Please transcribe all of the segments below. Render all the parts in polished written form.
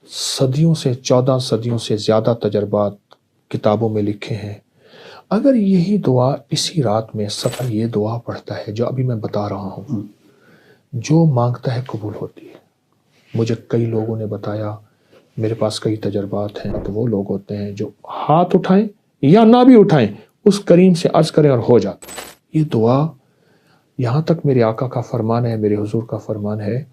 صدیوں سے 14 صدیوں سے زیادہ تجربات کتابوں میں لکھے ہیں. اگر یہی دعا اسی رات میں سفر یہ دعا پڑھتا ہے جو ابھی میں بتا رہا ہوں، جو مانگتا ہے قبول ہوتی ہے. مجھے کئی لوگوں نے بتایا، میرے پاس کئی تجربات ہیں، تو وہ لوگ ہوتے ہیں جو ہاتھ اٹھائیں یا نہ بھی اٹھائیں اس کریم سے عرض کریں اور ہو جاتا. یہ دعا یہاں تک میرے آقا کا فرمان ہے، میرے حضور کا فرمان ہے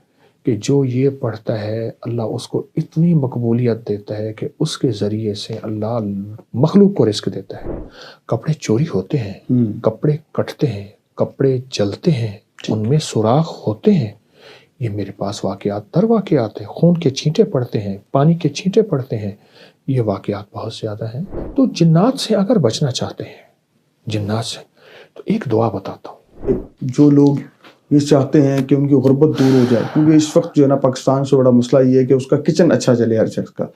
کہ جو یہ پڑھتا ہے اللہ اس کو اتنی مقبولیت دیتا ہے کہ اس کے ذریعے سے اللہ مخلوق کو رزق دیتا ہے. کپڑے چوری ہوتے ہیں، کپڑے کٹتے ہیں، کپڑے جلتے ہیں، ان میں سوراخ ہوتے ہیں. یہ میرے پاس واقعات در واقعات ہیں. خون کے چھینٹے پڑتے ہیں، پانی کے چھینٹے پڑتے ہیں. یہ واقعات بہت زیادہ ہیں. تو جنات سے اگر بچنا چاہتے ہیں، جنات سے، تو ایک دعا بتاتا ہوں. جو لوگ یہ چاہتے ہیں کہ ان کی غربت دور ہو جائے، کیونکہ اس وقت جو ہے نا پاکستان سے بڑا مسئلہ یہ ہے کہ اس کا کچن اچھا چلے ہر شخص کا.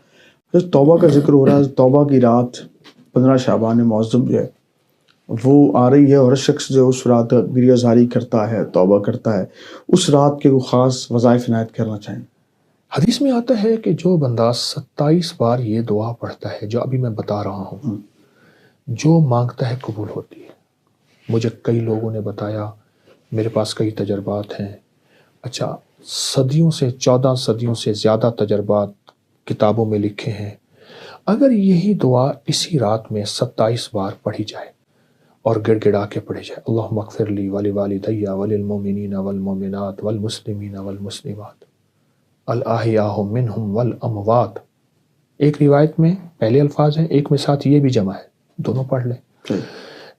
جب توبہ کا ذکر ہو رہا ہے، توبہ کی رات 15 شعبان معظم جو ہے وہ آ رہی ہے، اور ہر شخص جو اس رات گریہ زاری کرتا ہے، توبہ کرتا ہے. اس رات کے وہ خاص وظائف عنایت کرنا چاہیں. حدیث میں آتا ہے کہ جو بندہ 27 بار یہ دعا پڑھتا ہے جو ابھی میں بتا رہا ہوں، جو مانگتا ہے قبول ہوتی ہے. مجھے کئی لوگوں نے بتایا، میرے پاس کئی تجربات ہیں. اچھا، صدیوں سے 14 صدیوں سے زیادہ تجربات کتابوں میں لکھے ہیں. اگر یہی دعا اسی رات میں 27 بار پڑھی جائے اور گڑ گڑا کے پڑھی جائے، اللہم اغفر لی ولوالدی وللمؤمنین والمؤمنات والمسلمین والمسلمات الاحیاء منہم والاموات. ایک روایت میں پہلے الفاظ ہیں، ایک میں ساتھ یہ بھی جمع ہے، دونوں پڑھ لیں.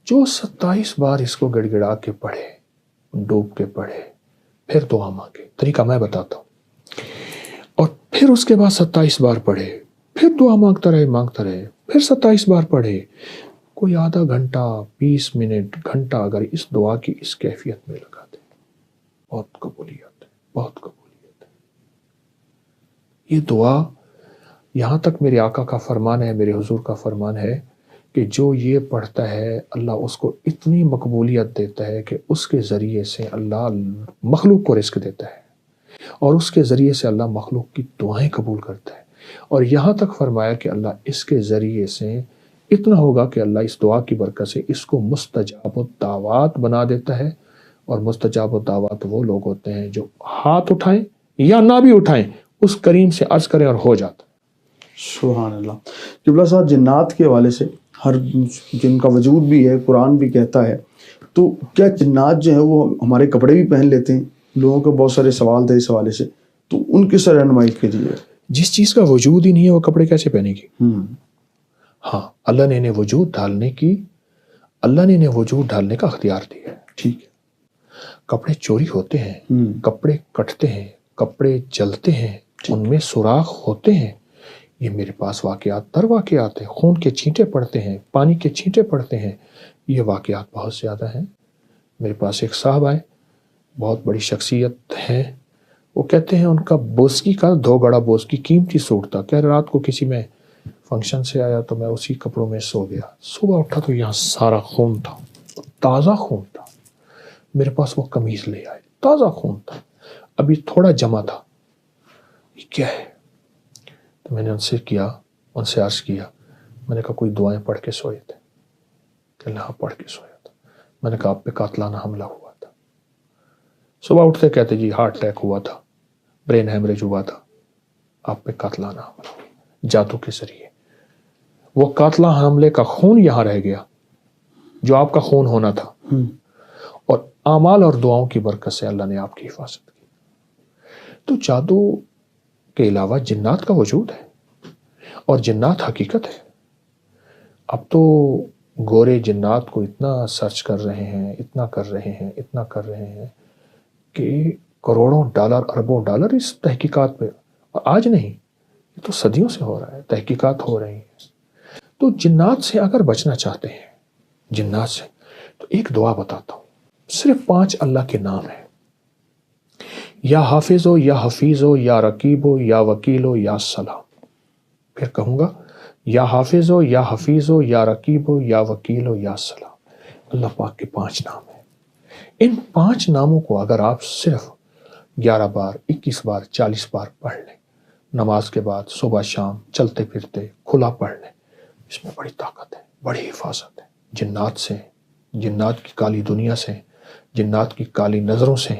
جو 27 بار اس کو گڑ گڑا کے پڑھے، ڈوب کے پڑھے، پھر دعا مانگے. طریقہ میں بتاتا ہوں. اور پھر اس کے بعد 27 بار پڑھے، پھر دعا مانگتا رہے، پھر 27 بار پڑھے. کوئی آدھا گھنٹہ، 20 منٹ، گھنٹہ اگر اس دعا کی اس کیفیت میں لگا دے، بہت قبولیت ہے، بہت قبولیت ہے. یہ دعا یہاں تک میرے آقا کا فرمان ہے، میرے حضور کا فرمان ہے کہ جو یہ پڑھتا ہے اللہ اس کو اتنی مقبولیت دیتا ہے کہ اس کے ذریعے سے اللہ مخلوق کو رزق دیتا ہے، اور اس کے ذریعے سے اللہ مخلوق کی دعائیں قبول کرتا ہے. اور یہاں تک فرمایا کہ اللہ اس کے ذریعے سے اتنا ہوگا کہ اللہ اس دعا کی برکت سے اس کو مستجاب الدعوات بنا دیتا ہے. اور مستجاب الدعوات وہ لوگ ہوتے ہیں جو ہاتھ اٹھائیں یا نہ بھی اٹھائیں اس کریم سے عرض کریں اور ہو جاتا. سبحان اللہ. قبلہ صاحب، جنات کے حوالے سے ہر جن کا وجود بھی ہے، قرآن بھی کہتا ہے، تو کیا جنات جو ہیں وہ ہمارے کپڑے بھی پہن لیتے ہیں؟ لوگوں کو بہت سارے سوال تھے اس حوالے سے، تو ان کی سر رہنمائی کیجیے. جس چیز کا وجود ہی نہیں ہے وہ کپڑے کیسے پہنے گی؟ ہاں، اللہ نے انہیں وجود ڈالنے کا اختیار دیا ہے. ٹھیک ہے. کپڑے چوری ہوتے ہیں، کپڑے کٹتے ہیں، کپڑے جلتے ہیں، ان میں سوراخ ہوتے ہیں. یہ میرے پاس واقعات در واقعات ہیں. خون کے چھینٹے پڑتے ہیں، پانی کے چھینٹے پڑتے ہیں. یہ واقعات بہت زیادہ ہیں. میرے پاس ایک صاحب آئے، بہت بڑی شخصیت ہے. وہ کہتے ہیں ان کا بوسکی کا 2 گڑا بوسکی قیمتی سوٹ تھا. کہہ رات کو کسی میں فنکشن سے آیا تو میں اسی کپڑوں میں سو گیا. صبح اٹھا تو یہاں سارا خون تھا، تازہ خون تھا. میرے پاس وہ قمیض لے آئے، تازہ خون تھا، ابھی تھوڑا جمع تھا. یہ کیا ہے؟ تو میں نے ان سے عرض کیا، میں نے کہا کوئی دعائیں پڑھ کے سوئے تھے؟ کہ اللہ پڑھ کے سویا تھا. میں نے کہا آپ پہ قاتلانہ حملہ ہوا تھا. صبح اٹھتے کہتے جی ہارٹ اٹیک ہوا تھا، برین ہیمریج ہوا تھا، آپ پہ قاتلانہ حملہ ہوا جادو کے ذریعے. وہ قاتلانہ حملے کا خون یہاں رہ گیا جو آپ کا خون ہونا تھا، اور اعمال اور دعاؤں کی برکت سے اللہ نے آپ کی حفاظت کی. تو جادو کے علاوہ جنات کا وجود ہے، اور جنات حقیقت ہے. اب تو گورے جنات کو اتنا سرچ کر رہے ہیں، اتنا کر رہے ہیں کہ کروڑوں ڈالر، اربوں ڈالر اس تحقیقات پہ. آج نہیں، یہ تو صدیوں سے ہو رہا ہے، تحقیقات ہو رہی ہیں. تو جنات سے اگر بچنا چاہتے ہیں، جنات سے، تو ایک دعا بتاتا ہوں. صرف 5 اللہ کے نام ہیں. یا حافظ ہو، یا حفیظ ہو، یا رقیب ہو، یا وکیل ہو، یا سلام. پھر کہوں گا، یا حافظ ہو، یا حفیظ ہو، یا رقیب ہو، یا وکیل ہو، یا سلام. اللہ پاک کے 5 نام ہیں. ان 5 ناموں کو اگر آپ صرف 11 بار، 21 بار، 40 بار پڑھ لیں نماز کے بعد صبح شام چلتے پھرتے کھلا پڑھ لیں، اس میں بڑی طاقت ہے، بڑی حفاظت ہے جنات سے، جنات کی کالی دنیا سے، جنات کی کالی نظروں سے،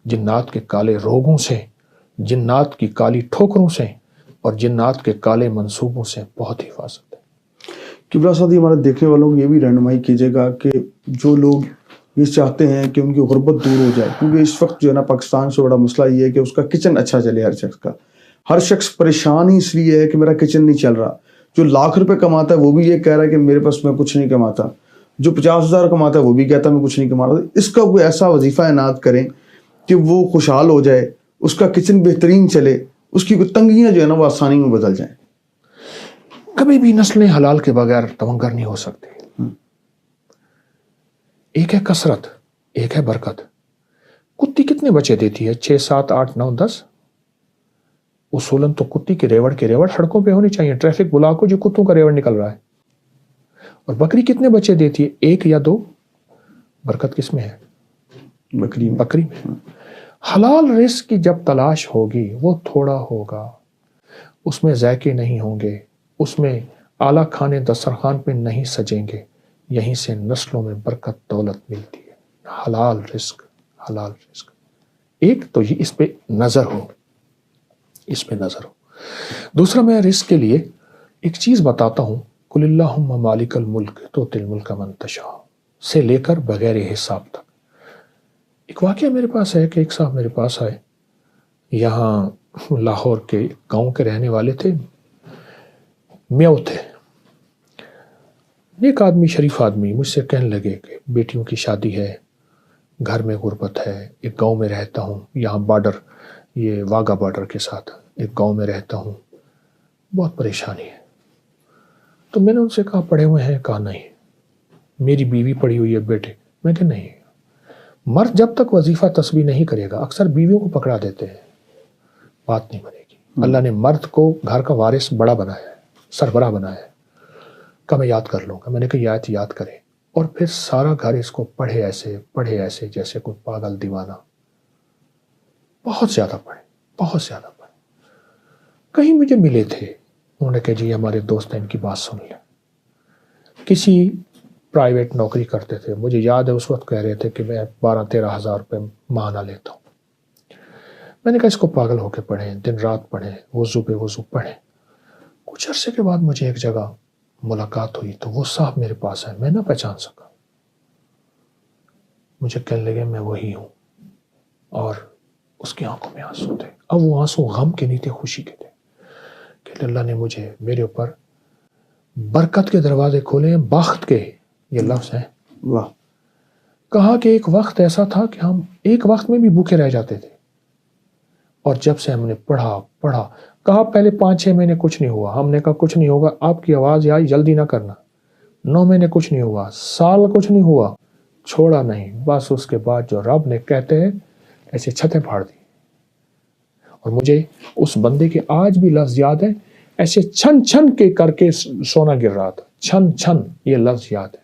جنات کے کالے روگوں سے، جنات کی کالی ٹھوکروں سے اور جنات کے کالے منصوبوں سے بہت حفاظت ہے۔ قبلہ صاحب، ہمارے دیکھنے والوں کو یہ بھی رہنمائی کیجیے گا کہ جو لوگ یہ چاہتے ہیں کہ ان کی غربت دور ہو جائے، کیونکہ اس وقت جو ہے نا پاکستان سے بڑا مسئلہ یہ ہے کہ اس کا کچن اچھا چلے، ہر شخص پریشان ہی اس لیے ہے کہ میرا کچن نہیں چل رہا۔ جو لاکھ روپے کماتا ہے وہ بھی یہ کہہ رہا ہے کہ میرے پاس میں کچھ نہیں کماتا، جو 50,000 کماتا ہے وہ بھی کہتا ہے میں کچھ نہیں کما رہا۔ اس کا کوئی ایسا وظیفہ عنایت کریں کہ وہ خوشحال ہو جائے، اس کا کچن بہترین چلے، اس کی تنگیاں جو ہے نا وہ آسانی میں بدل جائیں۔ کبھی بھی نسلیں حلال کے بغیر تمنگر نہیں ہو سکتی۔ ایک ہے کثرت، ایک ہے برکت۔ کتی کتنے بچے دیتی ہے؟ 6 7 8 9 10۔ اصولاً تو کتی کی ریوڑ سڑکوں پہ ہونی چاہیے، ٹریفک بلاک ہو جو کتوں کا ریوڑ نکل رہا ہے۔ اور بکری کتنے بچے دیتی ہے؟ 1 یا 2۔ برکت کس میں ہے؟ بکری میں۔ حلال رزق کی جب تلاش ہوگی وہ تھوڑا ہوگا، اس میں ذائقے نہیں ہوں گے، اس میں اعلیٰ کھانے دسترخوان پہ نہیں سجیں گے، یہیں سے نسلوں میں برکت دولت ملتی ہے۔ حلال رزق، حلال رزق۔ ایک تو یہ اس پہ نظر ہو، اس پہ نظر ہو۔ دوسرا میں رزق کے لیے ایک چیز بتاتا ہوں، قل اللہم مالک الملک تؤتی الملک من تشاء سے لے کر بغیر حساب تک۔ ایک واقعہ میرے پاس ہے کہ ایک صاحب میرے پاس آئے، یہاں لاہور کے گاؤں کے رہنے والے تھے، میو تھے، ایک آدمی شریف آدمی، مجھ سے کہنے لگے کہ بیٹیوں کی شادی ہے، گھر میں غربت ہے، ایک گاؤں میں رہتا ہوں، یہاں بارڈر، یہ واگا بارڈر کے ساتھ ایک گاؤں میں رہتا ہوں، بہت پریشانی ہے۔ تو میں نے ان سے کہا پڑھے ہوئے ہیں؟ کہا نہیں۔ میری بیوی پڑھی ہوئی ہے بیٹے؟ میں کہ نہیں۔ مرد جب تک وظیفہ تسبیح نہیں کرے گا، اکثر بیویوں کو پکڑا دیتے ہیں، بات نہیں بنے گی۔ اللہ نے مرد کو گھر کا وارث بڑا بنایا ہے، سربراہ بنایا ہے۔ کہ میں یاد کر لوں گا۔ میں نے کہا یہ آیت یاد کرے، اور پھر سارا گھر اس کو پڑھے ایسے جیسے کوئی پاگل دیوانہ، بہت زیادہ پڑھے، بہت زیادہ پڑھے۔ کہیں مجھے ملے تھے، انہوں نے کہا جی ہمارے دوست ہیں، ان کی بات سن لیں۔ کسی پرائیویٹ نوکری کرتے تھے، مجھے یاد ہے اس وقت کہہ رہے تھے کہ میں 12-13 ہزار روپے ماہانہ لیتا ہوں۔ میں نے کہا اس کو پاگل ہو کے پڑھیں، دن رات پڑھیں، وضو پہ وضو پڑھیں۔ کچھ عرصے کے بعد مجھے ایک جگہ ملاقات ہوئی تو وہ صاحب میرے پاس آئے، میں نہ پہچان سکا۔ مجھے کہنے لگے میں وہی ہوں، اور اس کی آنکھوں میں آنسو تھے۔ اب وہ آنسو غم کے نہیں تھے، خوشی کے تھے کہ اللہ نے مجھے، میرے اوپر برکت کے دروازے کھولے ہیں، بخت کے، یہ لفظ ہے۔ واہ۔ کہا کہ ایک وقت ایسا تھا کہ ہم ایک وقت میں بھی بھوکے رہ جاتے تھے، اور جب سے ہم نے پڑھا، کہا پہلے 5-6 مہینے کچھ نہیں ہوا، ہم نے کہا کچھ نہیں ہوگا، آپ کی آواز آئی جلدی نہ کرنا۔ 9 مہینے کچھ نہیں ہوا، سال کچھ نہیں ہوا، چھوڑا نہیں، بس اس کے بعد جو رب نے کہتے ہیں ایسے چھتیں پھاڑ دی۔ اور مجھے اس بندے کے آج بھی لفظ یاد ہے، ایسے چھن چھن کے کر کے سونا گر رہا تھا، چھن چھن، یہ لفظ یاد ہے۔